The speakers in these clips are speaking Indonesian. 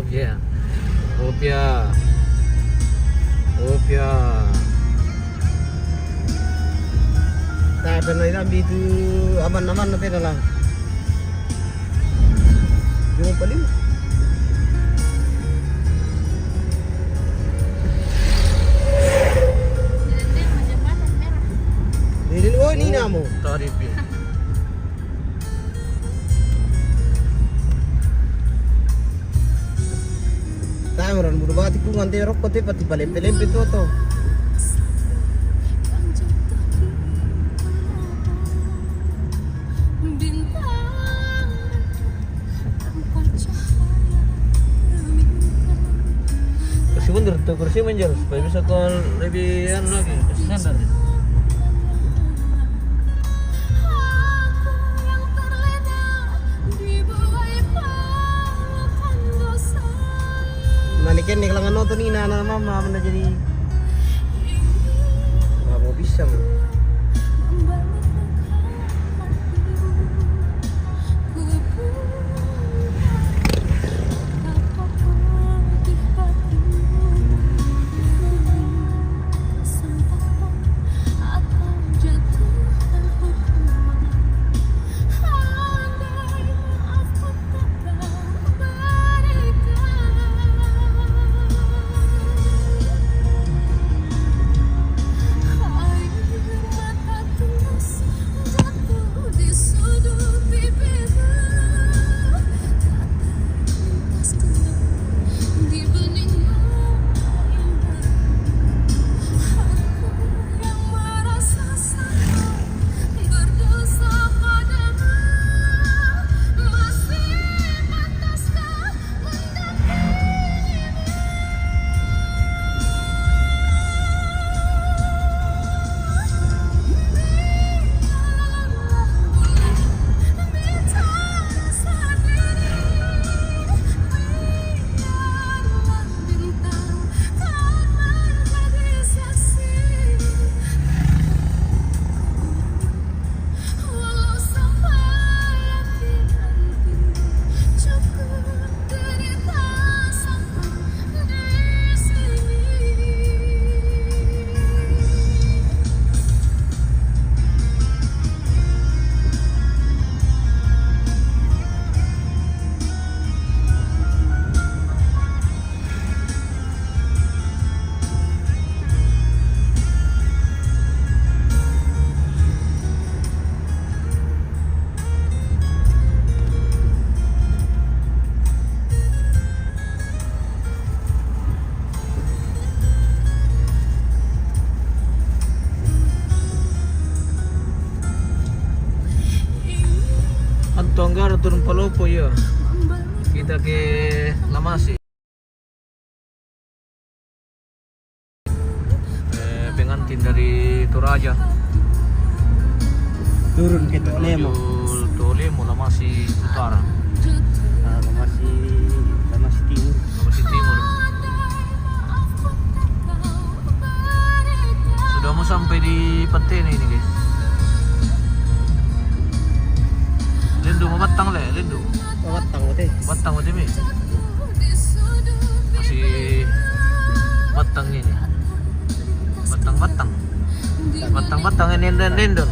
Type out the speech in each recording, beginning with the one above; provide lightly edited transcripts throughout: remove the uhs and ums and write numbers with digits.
Yeah. Rupiah. Rupiah. Tak pernah nabi itu aman-aman nanti dalam. Yung paling. Ini oh ini namo. Tarif ya. Tameran berubah tiku nganti rokok te pati paling-paling itu to. Kursi mundur tuh, kursi menjal supaya bisa kau lebih lagi, kasih sandar. Manikin nih kelangan nonton ini anak mama mana jadi nggak mau bisa bro. Anggara turun Palopo ya. Kita ke Lamasi. Pengantin dari Toraja. Turun ke Tolemo. Tolemo Lamasi Utara. Lamasi Timur. Lamasi Timur. Sudah mau sampai di Patene ini guys. Lindu mau batang le, lindu. Batang mo mi. Masih batang ini. Batang ini endon.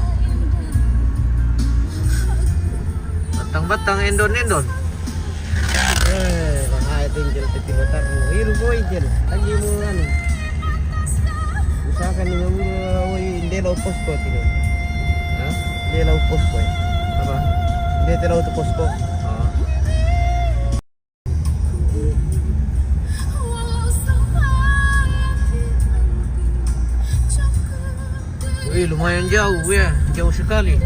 Batang endon. Bahaya tinggal di motor. Iru boy jel. Lagi mo ano. Usahakan ni mo hindi law post ko tino. Ya? Hindi law post ko. Apa? Hindi law to post ko. Lumayan jauh ya, jauh sekali.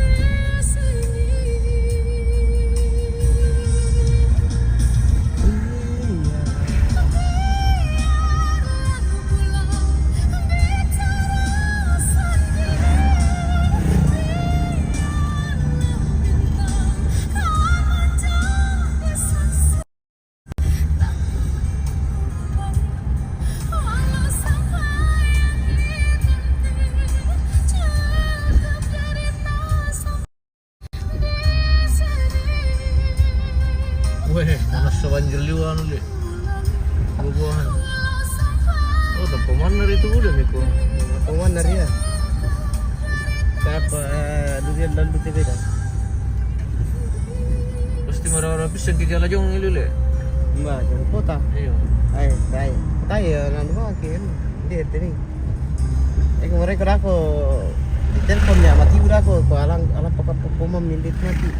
Weh, manas sa banjir liwan ulit. buah-buahan. Oh, tempat mana itu udah Miko? Pengumuman dari ya. Siapa durian dan putih beda. Pasti marah-marah pisang kita aja ngomong itu le. Mbak, jadi kota. Iya. Tayo nanti makin dia ini. Kemarin kira aku di teleponnya mati udah aku alang pakai pokok mindit mati.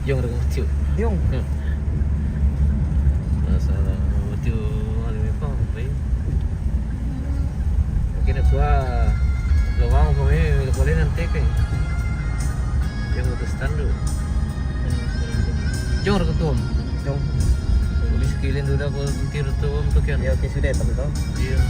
Jong rekam tiu. Diong. Masalah tiu ada apa? Baik. Mungkin aku lawang kami boleh nanti kan. Yang udah standar. Jong rekam tuh. Diong. Polis kilin udah aku tiru tuh untuk yang. Ya oke sudah teman-teman. Iya.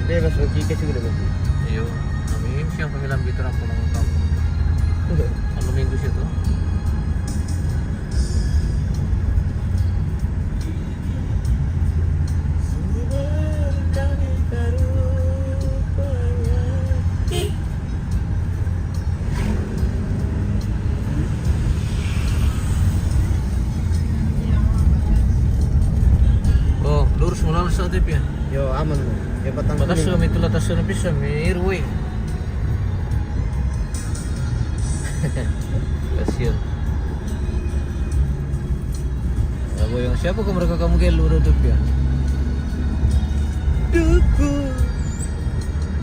Dia masuk ke sudah berarti. Iya. Kami siang pemilang gitu aku nang kamu. Kalau minggu situ. Oh, lurus mula sa tip ya. Yo aman mo. Ya batang Batas kuning. may tulatas na bisa, may airway. Kasihan. Ako yung siapa kung mereka kamu kayak luro tuh ya. Duku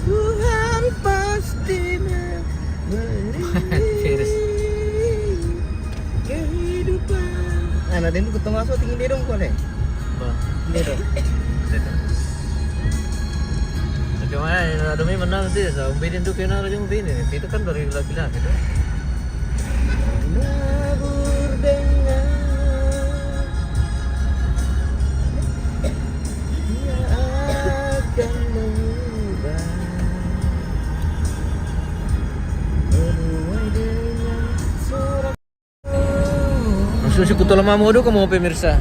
Tuhan pasti memberi Cheers. kehidupan. Nah, dia ketemu masuk tinggi dia dong kau deh. Ba. Dia dong. Cuma ada may menang dia, sa umbinin tuh kena aja umbinin. Itu kan dari laki-laki tuh. Nabur dengan dia akan mengubah menuai dengan sorak. Maksud si kutu lama mo kamu mau pemirsa.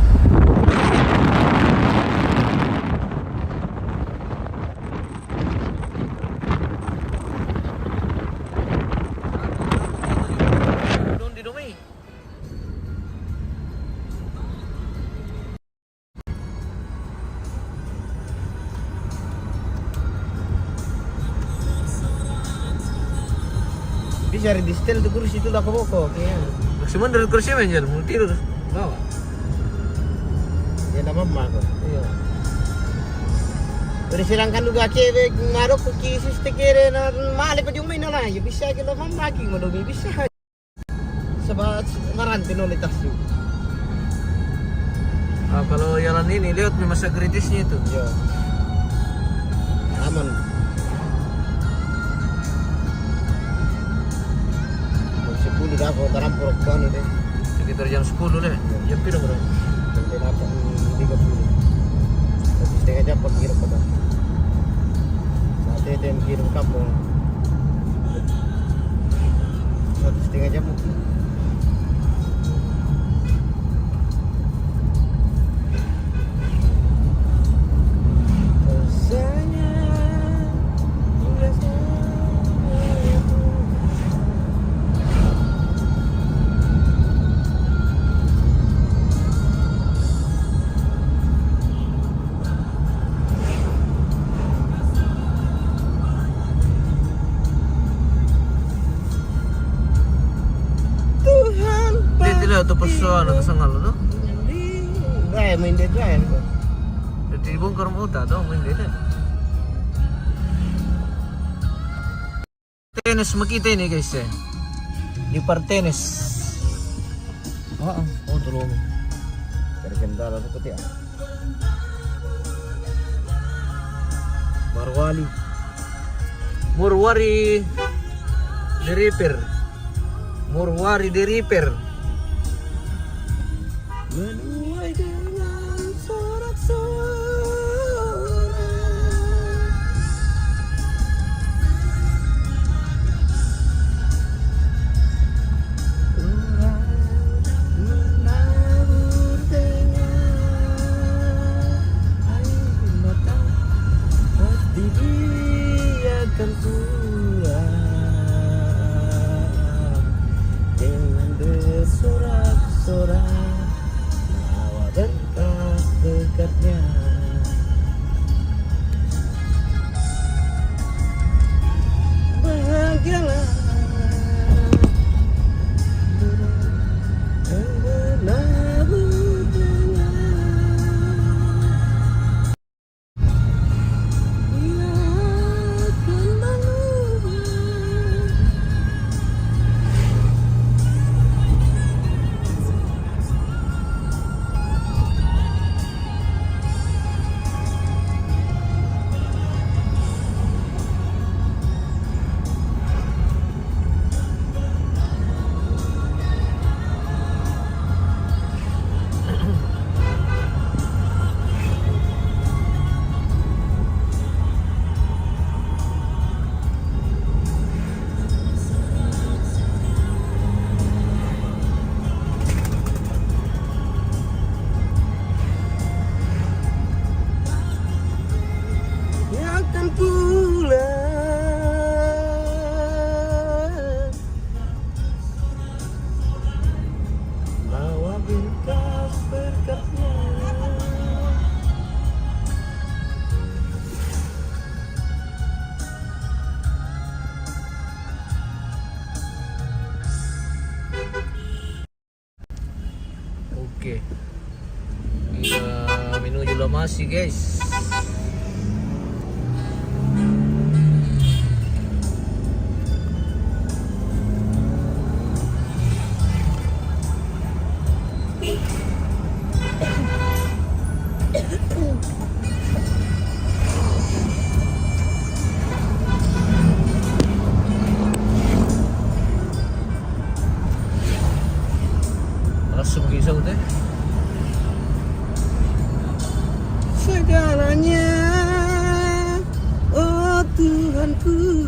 Bisa cari di setel tuh kursi itu lah kok kayaknya. Cuman dari kursi menjel, mau tidur bawa. Ya nama mama kok. Iya. Udah silangkan juga cewek ngarok ke kisi stekere na mali pa yung may nala. Ya bisa kita mamaki mo dumi bisa. Sebab marantin ulit tasu. Ah, kalau jalan ini lihat nih masa kritisnya itu. Yo. Aman. Sepuluh dah kau taram puruk kan deh. Sekitar jam 10 deh. Jam piro bro? Nanti dapat 30. Satu setengah jam kirim pada. Nanti tem kirim kamu. 1,5 jam mungkin. Atau persoalan atau sangal lo? Gaya main dia gaya. Jadi bongkar muta atau main dia. Tenis makita ini guys ya. Di partenis. Oh tolong. Dari kendala seperti apa? Marwali. Murwari the Reaper. Murwari the Reaper. Menuai dengan sorak-sorai. Orang menabur dengan air mata, pasti dia akan pulang. bersorak bawa bentak dekatnya. Bahagialah yang benar hutangnya. Ia akan lalu. Akan pulang bawa bingkas berkatnya. Oke. Kita menuju Lamasi, guys. Langsung kisah udah. Segalanya, oh Tuhanku.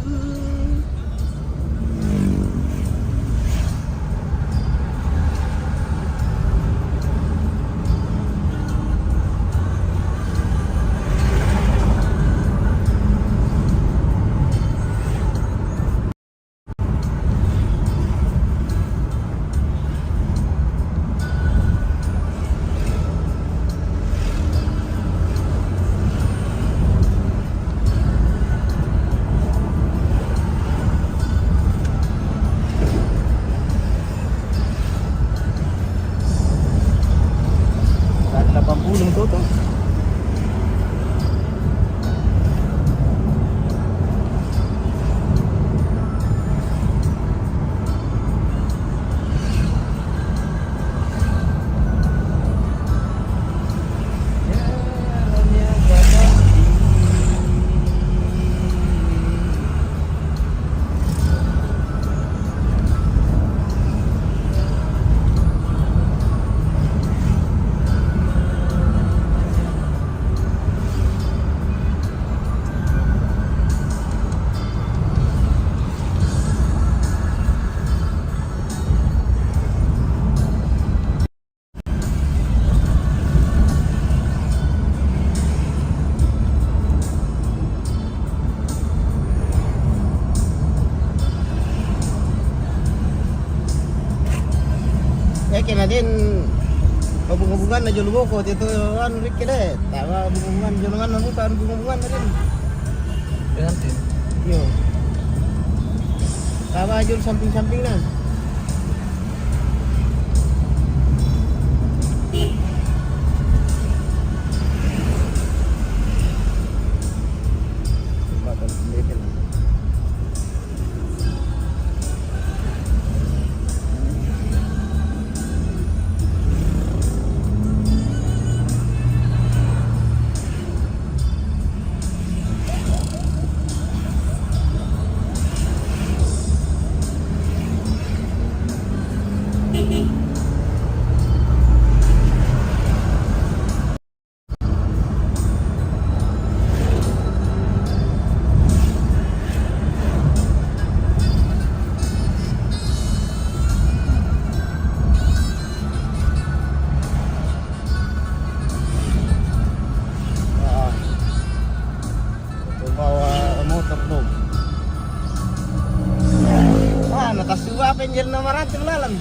Ada 80 total. Ya kena din hubungan na julu ko dito an rikile tawa hubungan julungan na bukan hubungan na din Ganti. yo tawa jul samping-samping na batal level. Penjel nomor 1 lalang.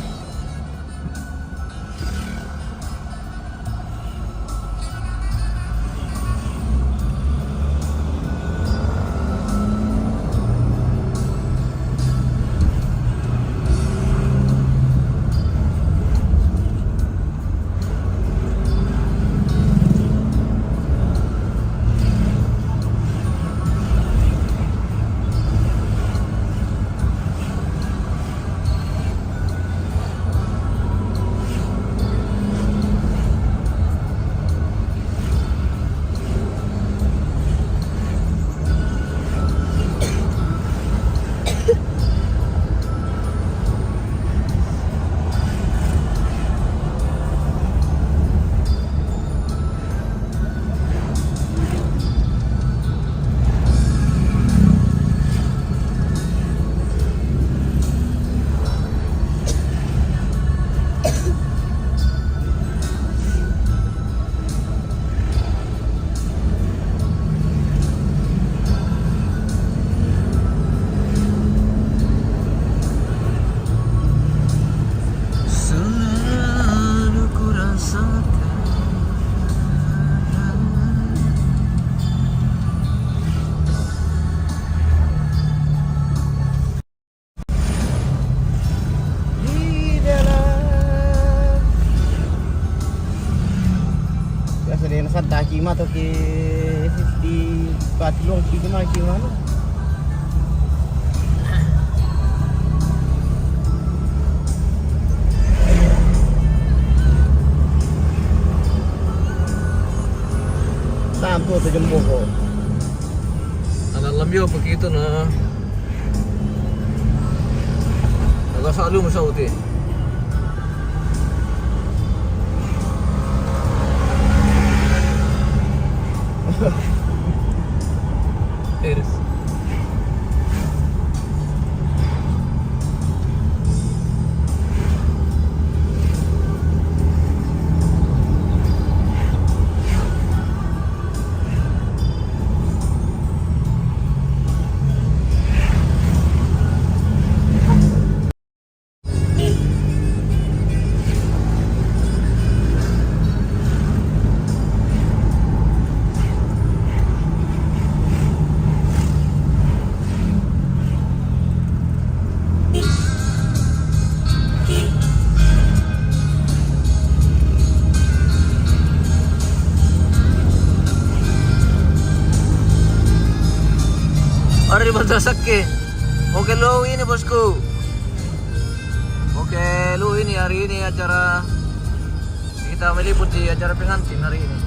kima atau di Patulong gimana? Sampo to jembo ko. Alam yo begitu na. Agak selalu masauti. Terus. Hari magsasaki. Oke lo ini bosku. Oke lo ini hari ini acara kita meliput di acara pengantin hari ini.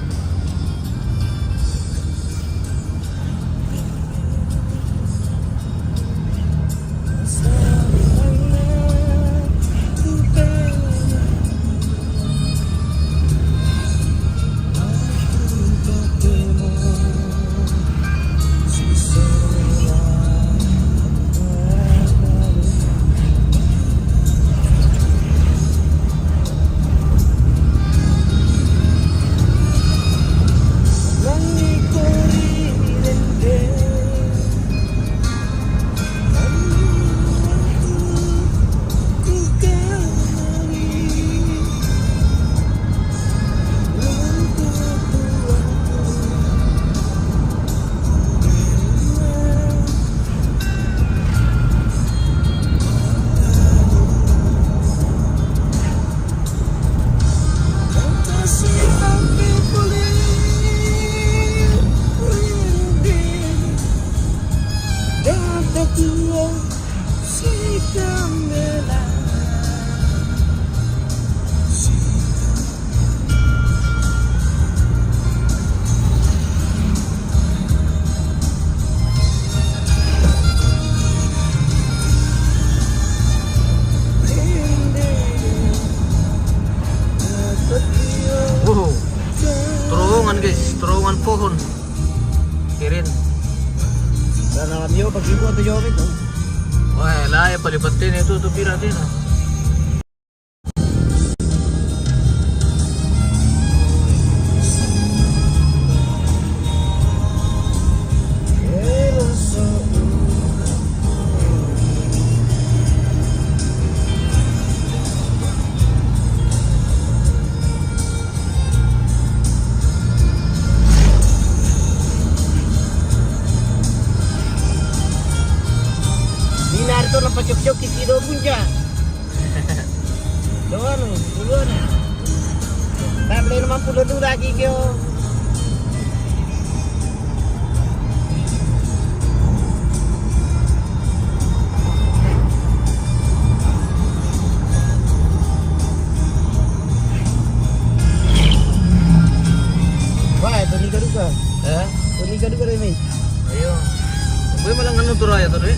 Terowongan pohon kirin Dan alam yo pag ibo to yo itu. wah lah ya palipatin itu tuh piratin Dinar itu lepas syok-syok kiki do punja. Doan, duluan. Tak boleh 50 dulu lagi kyo. Wah, itu ni gaduga. Ini gaduga ni. ayo gue malah ngenutur aja tuh deh.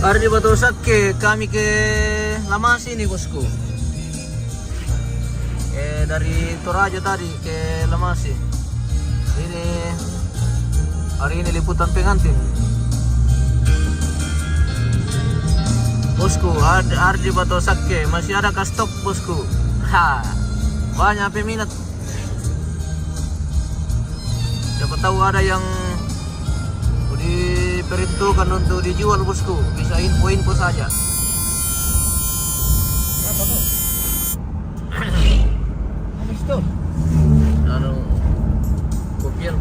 Hari di Batu Sake, kami ke Lamasi nih bosku. Dari Toraja tadi ke Lamasi. Ini hari ini liputan pengantin. Bosku, hari di Batu Sake masih ada stok bosku. Ha, banyak peminat. Siapa tahu ada yang diperuntukkan untuk dijual bosku, bisa info-info saja. Apa tuh? Apa itu? Anu, kopian.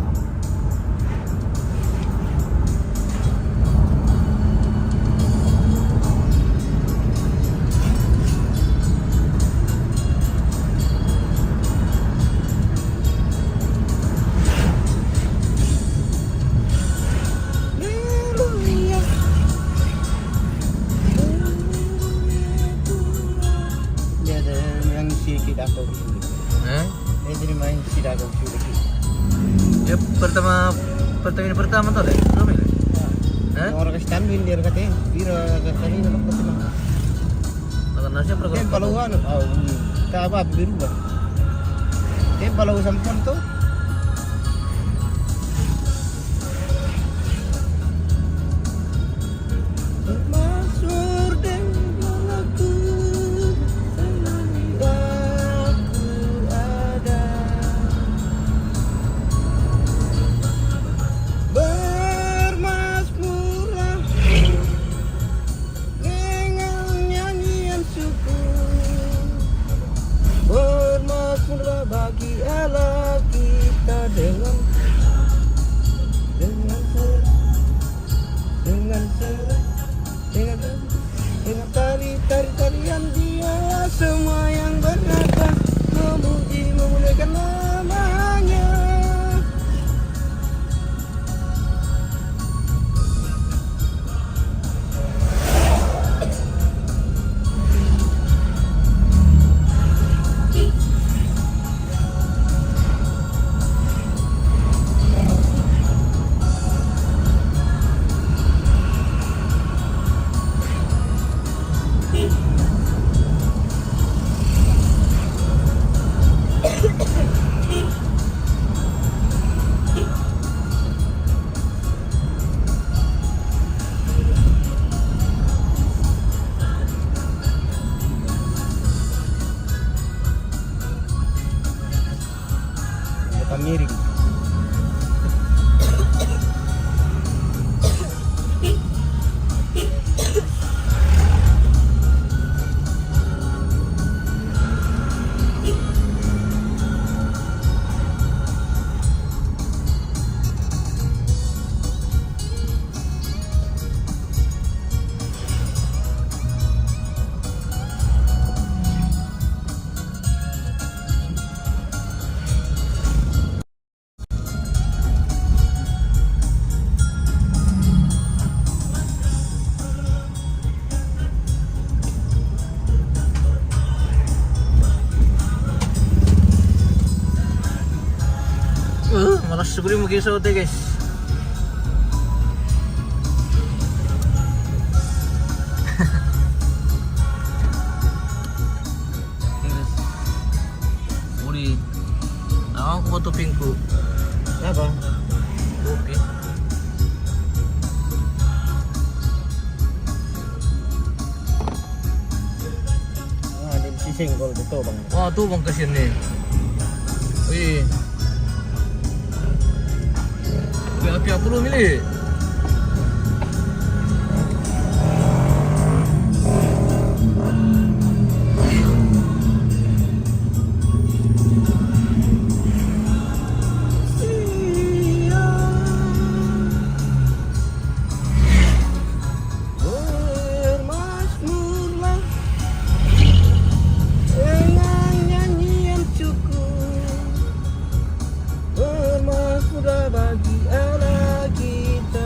Dia ada yang sedikit aku sini. Dia jadi main tidak aku sini. Ya pertama tuh deh, belum ini. Orang kasih tanwin dia katanya, bira katanya nak betul. Makan nasi apa? Dia paluan, tak apa biru bah. Dia palau sampun tuh. Bagi Allah kita dengan tari-tarian dia semua yang berada memuji memuliakan namanya. Miring. Malas sebelum mungkin sote guys. Uri, aku foto pinku. Apa? Kopi. Ada sising kalau betul bang. Wah tuh bang kesini. Wih. Api aku belum milih. Bagi Allah kita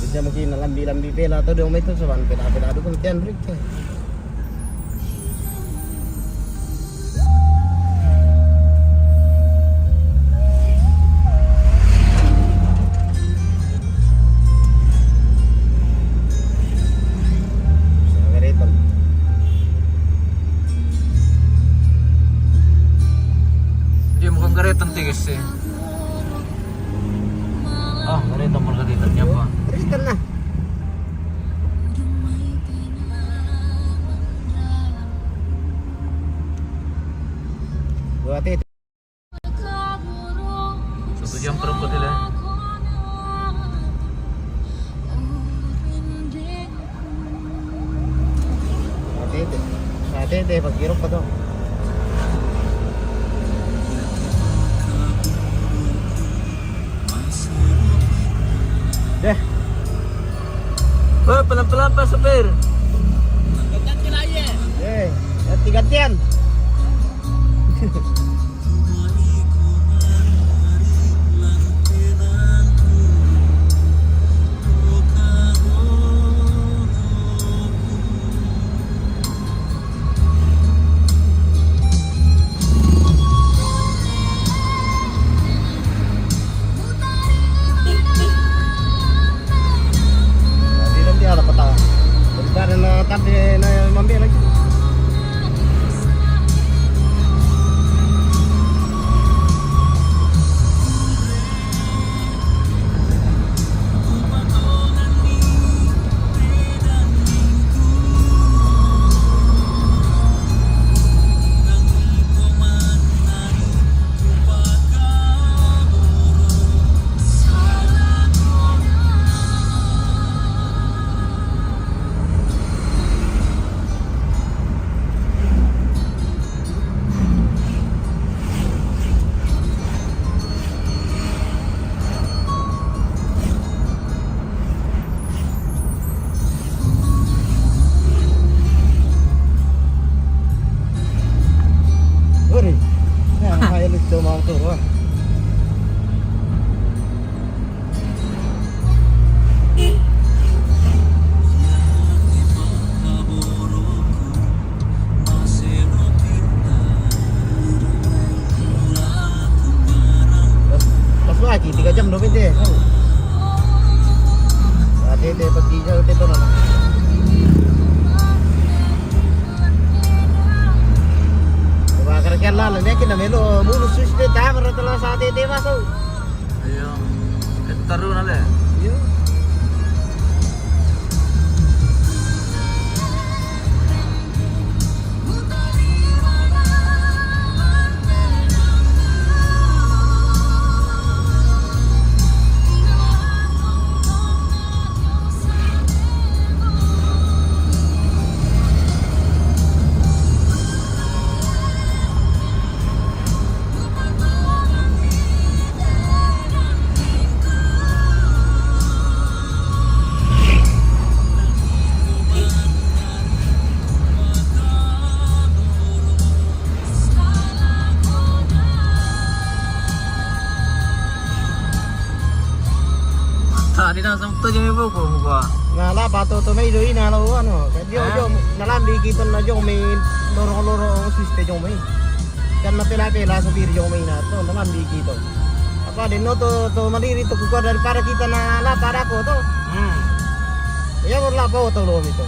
Bisa mungkin lambi-lambi pela atau dong itu soban pela adu kematian break. Dia mukhang garetang tigas eh. Ah, garetang pun katitan niya pa. Kristen na. Dua tit. 1 jam perempat nila. Ate, pagkirok pa to. Deh. Oh, pelan-pelan pa, supir. Gantian. Tapi na mambil lagi. Motor wah. Pas lagi 3 jam 20 kan. Ate pagi jauh itu nama. Kerja lah, ni kita melo mulus suste tahu rata saat itu masuk. Ayo, taruh nale. Yo. Tadi na sang tu jami buku muka. Nala pato to may doi nala ano. Jo nalam di kita na jo may lorong suste jo may. Kan na pela sa bir jo may na to nalam di kita. Apa din no to maliri to kuka dari para kita na la para ko to. Ya wala pa to lo ito.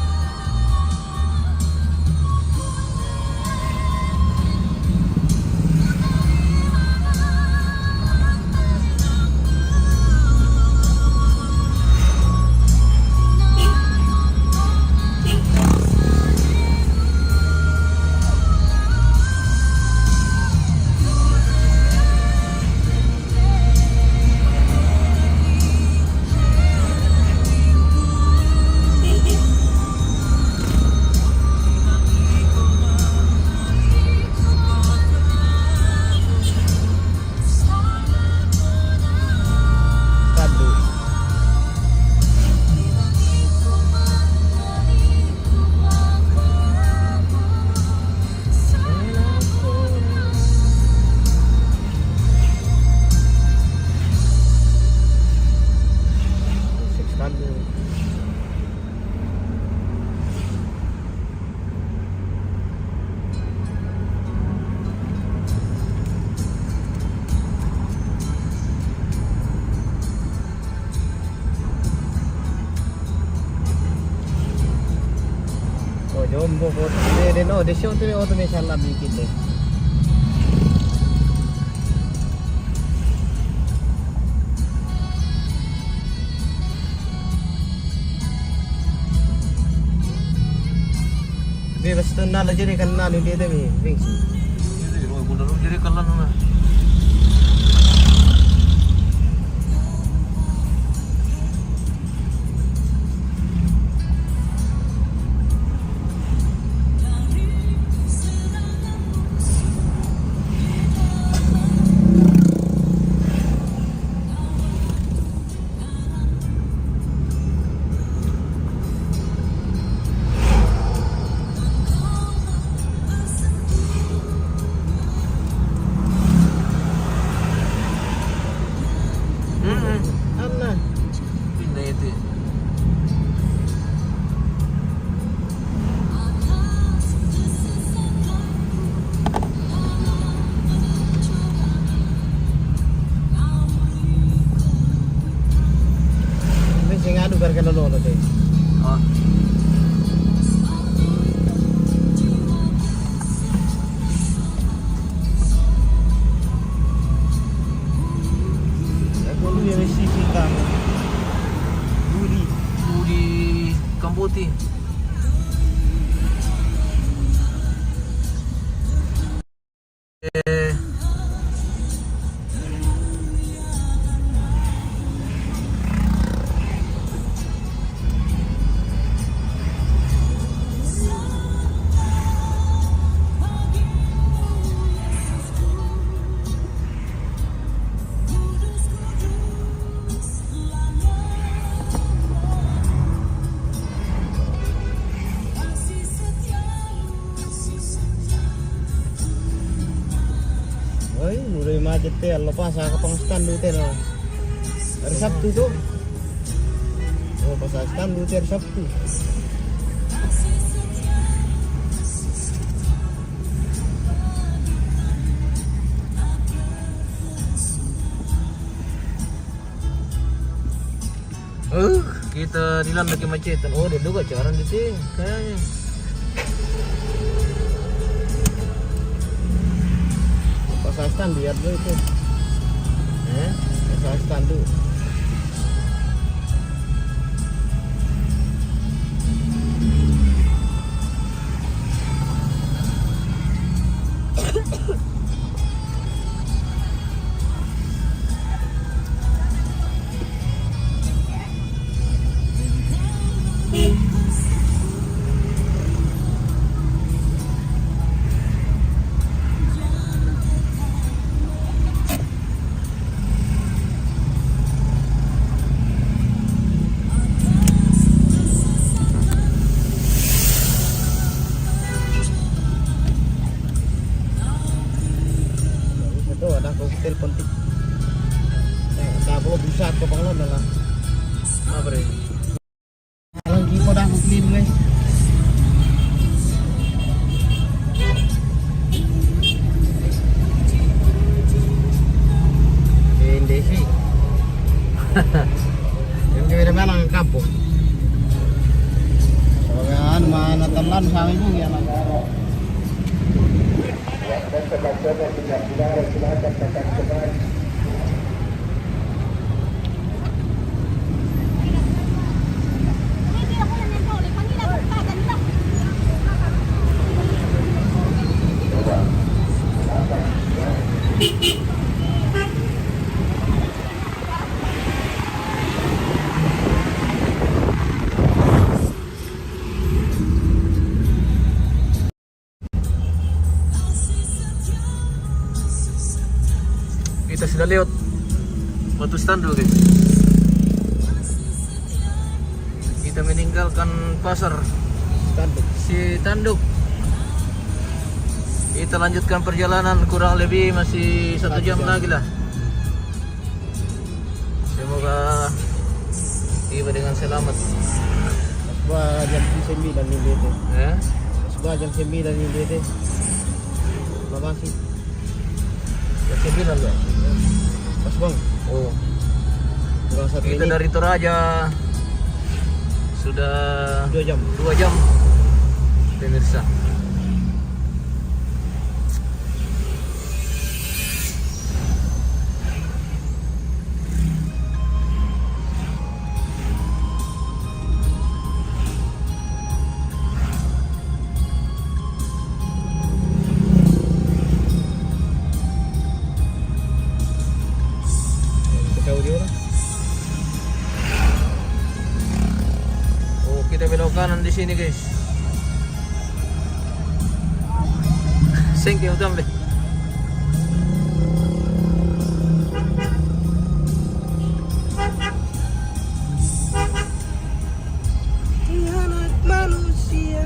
pokok. Desyo tuh automation lah bikin deh. Bebas tunda aja deh kan nalu dia deh bingsi. Ini benar jadi kalan na. Ana. Pindah itu. Bingsi ngadu kan lolo deh. Ah. Aku lu yang isi pitang. Budi. Budi Kamputi. Oi, mulai macet teh, lepas aku pangstan dulu teh. Hari Sabtu tuh. Oh, pas stand dulu teh hari Sabtu. Kita dilanda kemacetan. Oh, dia juga caran di sini kayaknya. Pas stand lihat dulu itu. Pas stand dulu. Itu ada koktel penting. Kalau bisa ke pengelon lah. Apa bre? Kalau gitu dah clean wes. Desi. Yang kira mana kampung. Soalnya mana telan sama ibu ya lah. Kita sudah lewat Batu Standu guys. Kita meninggalkan pasar Tanduk. si Tanduk. Kita lanjutkan perjalanan, kurang lebih masih 1 jam lagi lah. Semoga tiba dengan selamat. Gua jam 9 ini deh. Ya. Gua jam 9 ini deh. Makasih. Jam 9 ya. Pas bang. Oh. Kurang 1 Kita menit. dari Toraja sudah 2 jam. 2 jam. pemirsa. Kau dia lah. Oh, kita belok kanan di sini, guys. Thank you, Tambe. Anak manusia.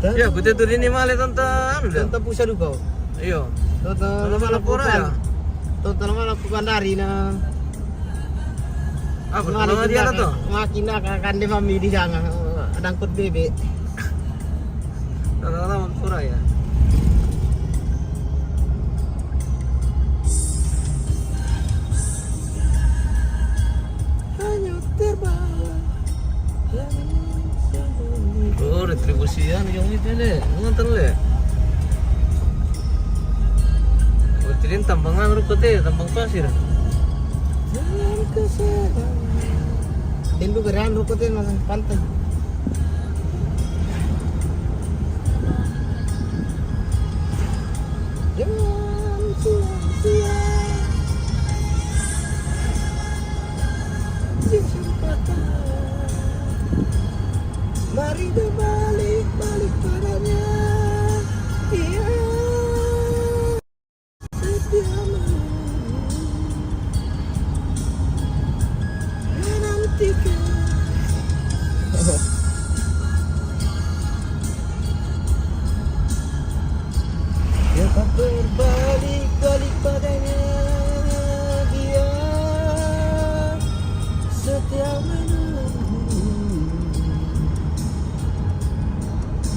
Ya, kita tuh ini malah tentang anu dah. Tentang pusat kau. Iyo. Tentang Nama laporan ya. Tentang nama lakukan dari na. Apa nama dia lah tuh? Makin akan dia mami di sana. Dangkut bebek. Nama pura ya. Hanya terbawa. Oh, retribusian yang itu le, nonton le. Oh, jadi tambangan rumput tambang pasir. Jangan kesana. Tentu geran rukutin masang pantai. Jangan sia-sia. Kesempatan. Mari berbalik padanya. Dia setia menantikan. Dia tak berbalik padanya. Dia setia menunggu.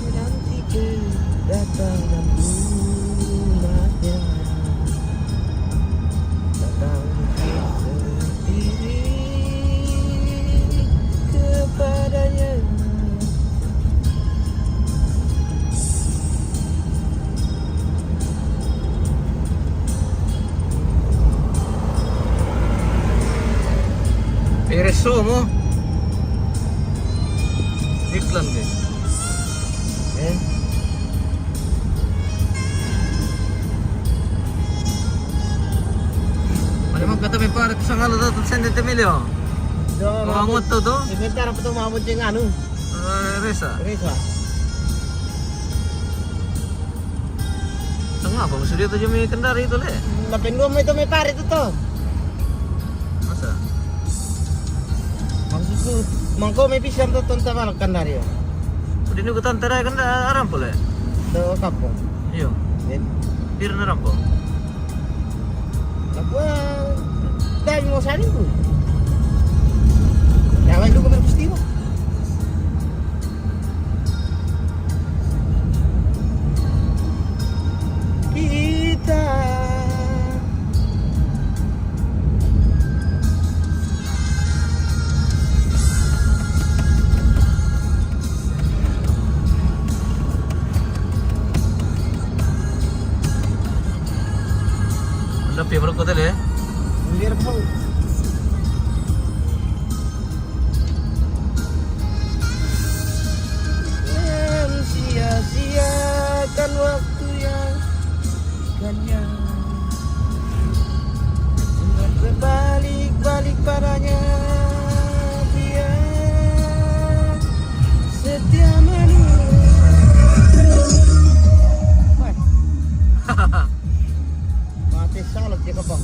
Menantikan datangan umatnya. Datang sendiri kepadanya. Pereso mo. Iklan guys. Ano mo kata may parang sa ngalo daw sende temilyo. Kumangot to to. Sebentar apa tuh mamut yang anu? Resa. Resa. Tengah apa maksudnya tuh jumi kendari itu le. Lapin itu may pare itu tuh. Masa? Maksudku, mangko may pisang tuh tonton malak kandari yo. Udah nunggu tantara kan aram pole. Tuh kapong. Iyo. Then, Bir na rampo. aku dahil mo sa akin ko. Kaya may lugar gusto mo. Kita Anda favorite ko tali eh. biar mo. Sia-siakan waktu yang ikannya. Dengan berbalik padanya. Dia setia menunggu. Mati salat dia kapang.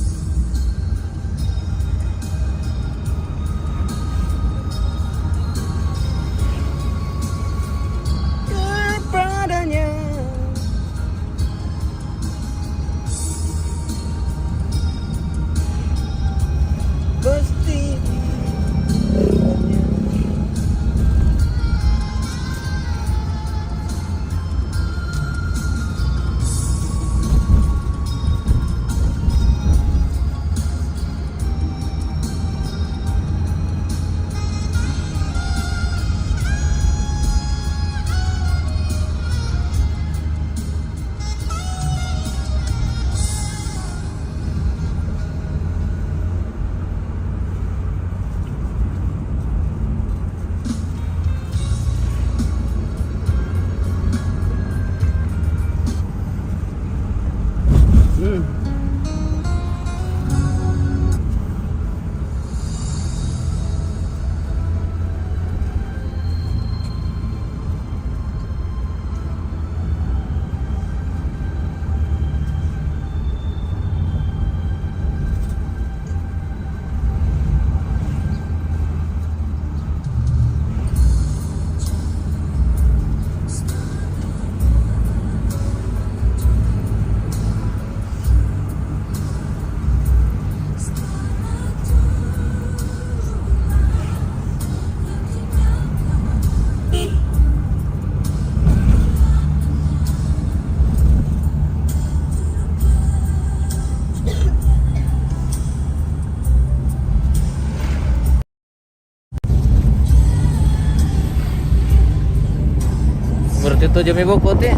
Dito jami bokot eh.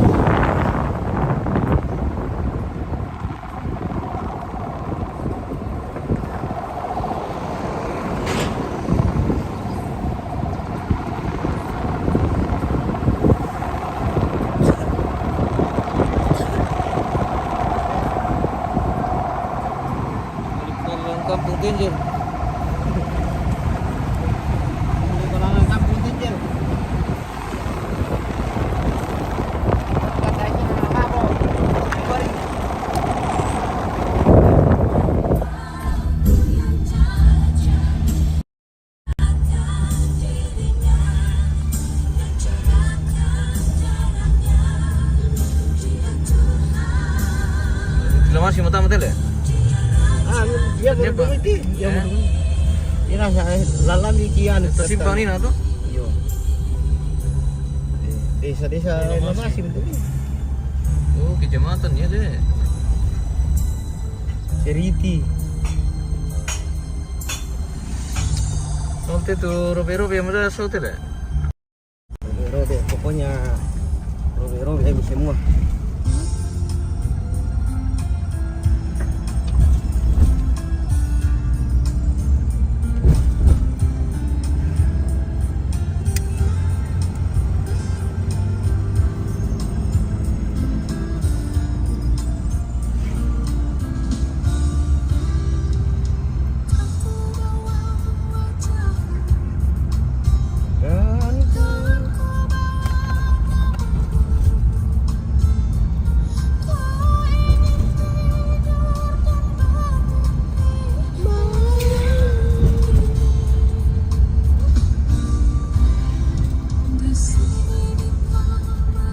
Kampung Tinjil. Hindi ko lang ang kampung din dyan. Patay siya ng kabo. Sorry. Lama sih mata-mata le. Ah, dia Dia baru itu. Dia Eh? baru. Dia rasa lalam ikian. Sa simpang ni na to. Yo. Desa-desa masih betul ni. Oh, kecamatan ya deh. Seriti. Solte tuh robe-robe yang ada solte le. Robe, pokoknya robe habis semua.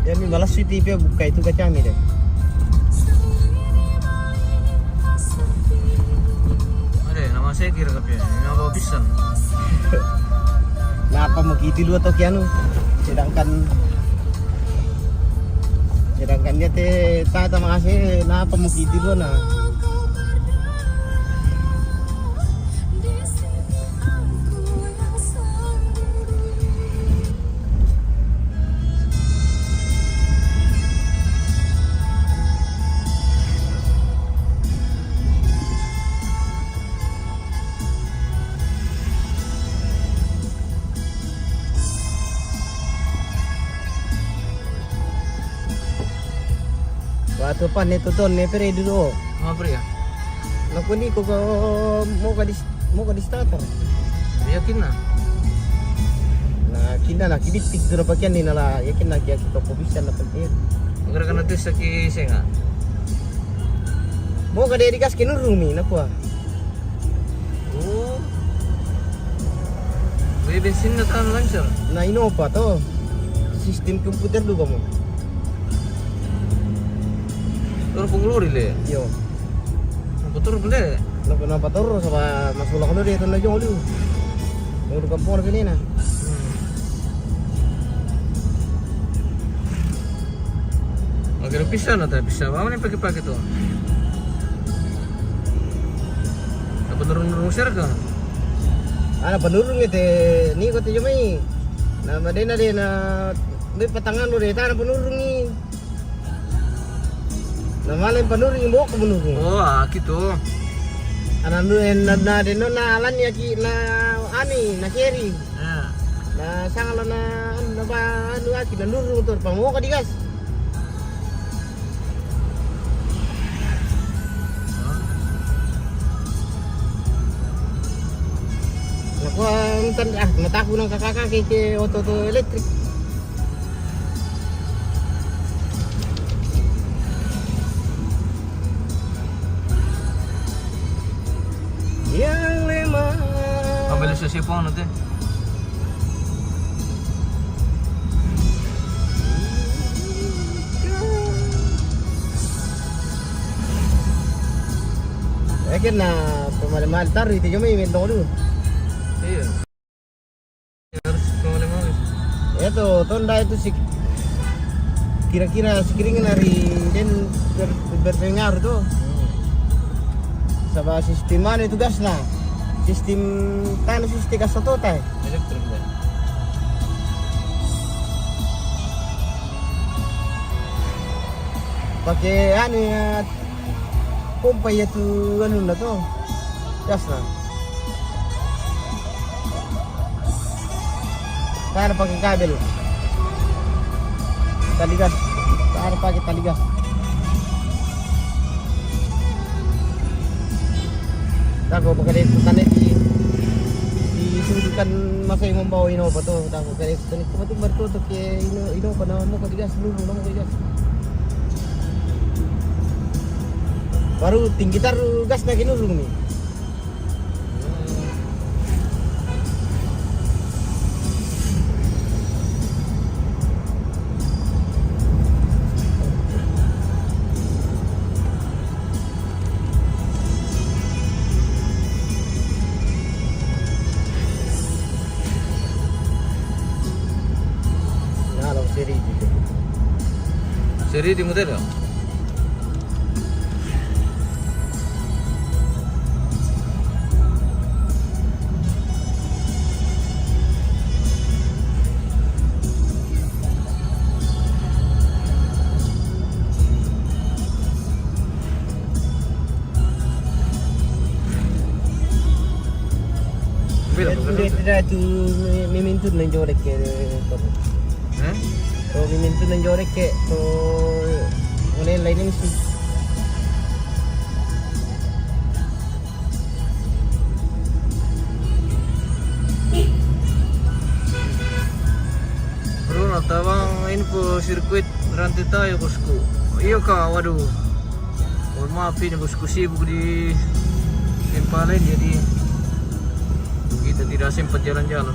Ya mi malas sweet TV buka itu kacami deh. Ada nama saya kira tapi nama pisan. Nah apa mau gitu lu atau kianu? Sedangkan dia teh tata makasih. Nah apa mau gitu lu nah? Waktu pan itu ton ne pere dulu. Apa pria? Laku ni kok mau ka di starter. Yakin na. Nah kinda nak kidit tik dulu pakian ni nala yakin nak ya kita bisa na penting. Agar kan nanti saki senga. Mau ka di gas kinu rumi na kuah. Oh. Wei bensin na tan lancar. Nah ino apa to? Sistem komputer dulu kamu. Tur pengeluri le. Yo. Betul beli. Nampak terus sama masuk lah dia tu nak jual dulu. Mau di kampung ni na. Agar bisa na tapi bisa. Apa ni pakai tu? Apa turun share ka? Ana penurung itu ni kau tu jomai. Nah madena dia na ni patangan lu dia tanah penurung ni. Nah malam penurung bawa ke penurung. Oh, gitu. Anak nu na deno na alan ya ki na ani na keri. Ya. Na sangala na ba anu aki na nurung tur pamo ka digas. Naku ang mataku ng kakaka kay auto electric. Yang lima. Ambil sa sipong natin. Yakin na pemahal-mahal taruh itu cuma invento dulu. Iya. Harus kemana-mana. Itu tonda itu sih kira-kira sekiringin hari dan berpengaruh tuh. Sama sistem mana itu gas lah. Sistem tanah sistem gas total. Elektrik deh. pakai anu ya pompa ya tuh anu na to gas na cara pakai kabel tali gas cara pakai tali gas tako pakai itu tadi disudutkan masa yang membawa Innova tuh tako pakai itu tadi cuma tuh bertutup ke Innova na mo ka gas dulu na mo ka gas baru tinggi tar gas na kinulung nih. Nah, lo seri gitu. Seri di model ya? Tidak tu mimintu nang jorek ke to. To mimintu nang jorek ke to oleh lain sih. Bro, natawang info sirkuit rantai tayo bosku. Iyo ka, waduh. Mohon maaf ini bosku sibuk di tempat lain jadi kita tidak sempat jalan-jalan.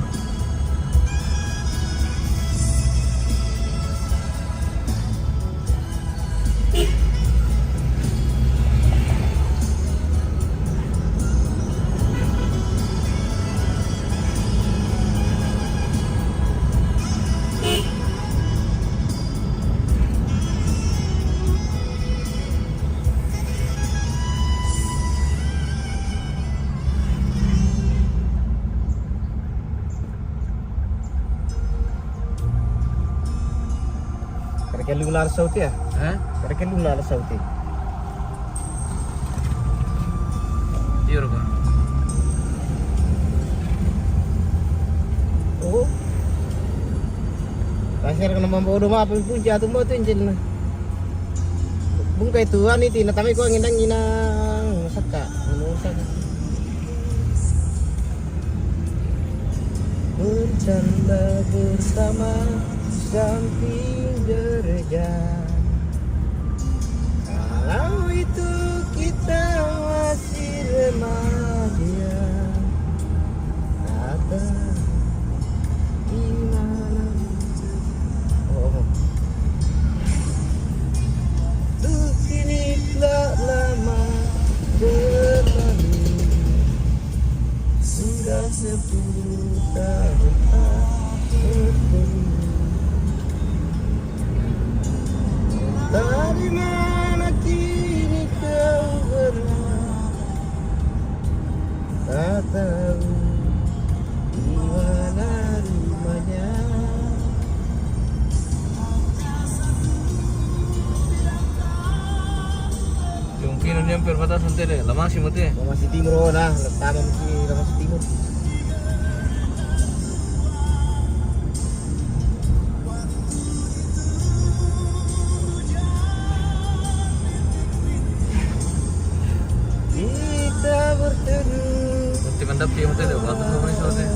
Karena lular sauti ya? Karena lular sauti. Iya kan? Oh. Kasir kena membawa rumah apa pun jatuh mau tuh injil na. Bungkai tuan itu na tamay ko ang inang saka. Ano saka? Bercanda bersama samping gereja. Kalau itu kita masih remaja, kata gimana? Oh, tuh kini telah lama berlalu, sudah 10 tahun tak bertemu. Dari mana kini kau berada? Tak tahu di mana rumahnya. Mungkin dia hampir batasan tadi, lama sih mati. Masih timur nah, tama masih timur. Nanti mendap yang tadi, waktu mau beli soalnya.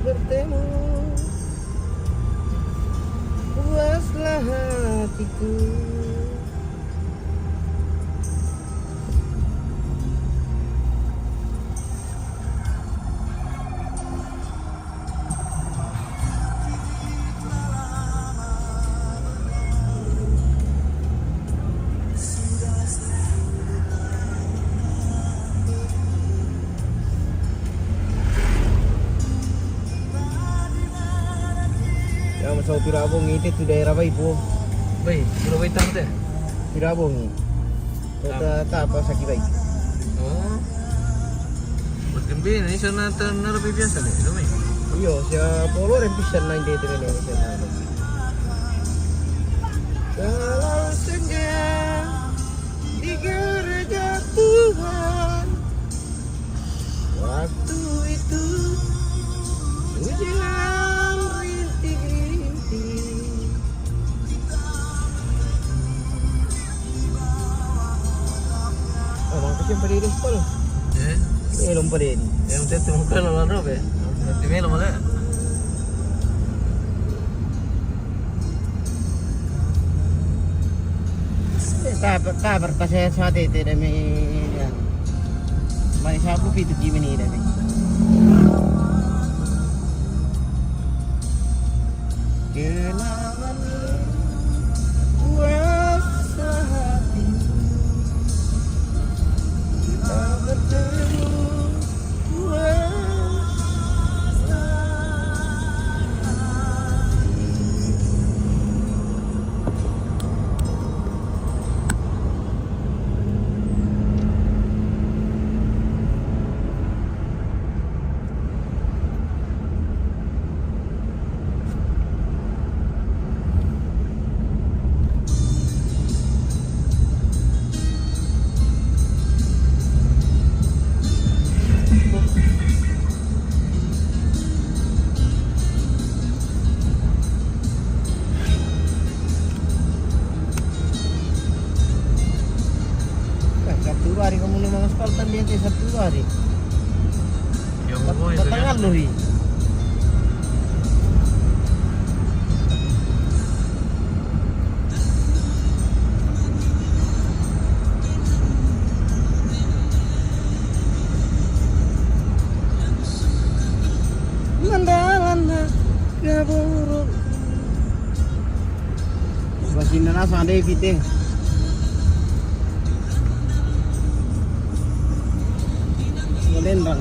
Bertemu puaslah hatiku. sa Pirabong itu daerah Baipo. Bay, puro wait lang deh. Pirabong. Kota tapa sa Kibay. Oh. Ba't kambing? Ini sana narabi biasa deh. Dumi. Iyo, siya polo rin pisan na hindi ito nga siya namin. Kalau senja di gereja Tuhan, waktu itu hujan rintik-rintik. Abang kasi palilis pa lo. Elong pa din. Yang tete muka lo laro be. Nanti melo malah. Kabar kasi sa tete na may sapo pito Jimmy na. Kenangan kuasa hati kita bertemu kuasa Sabtu hari kamu nih mga spaltan dia teh Sabtu hari. Yang mau itu Batangan kan. lo hi. Mandalana kaburu. Basin na sa ande piteng. Lembang.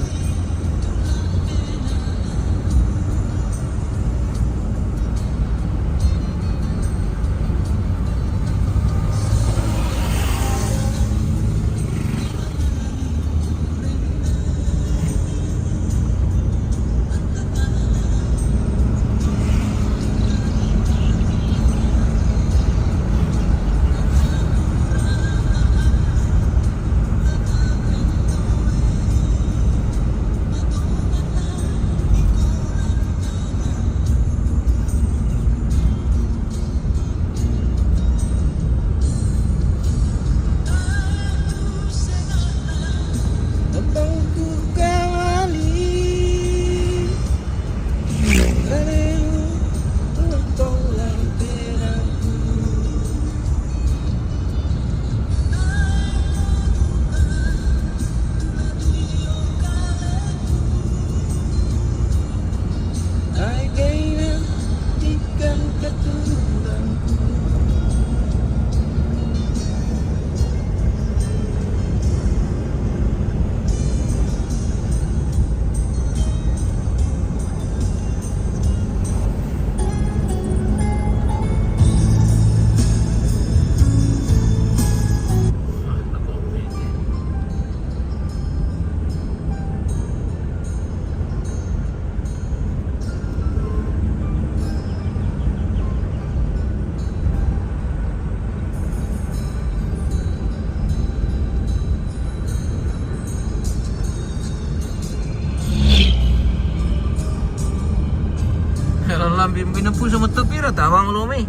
Binapun sama tepira tawang lo me.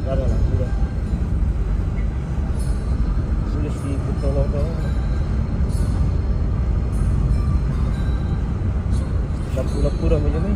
Ada lah, sudah. Sudah sedikit tolong. Lapura-pura macam ni.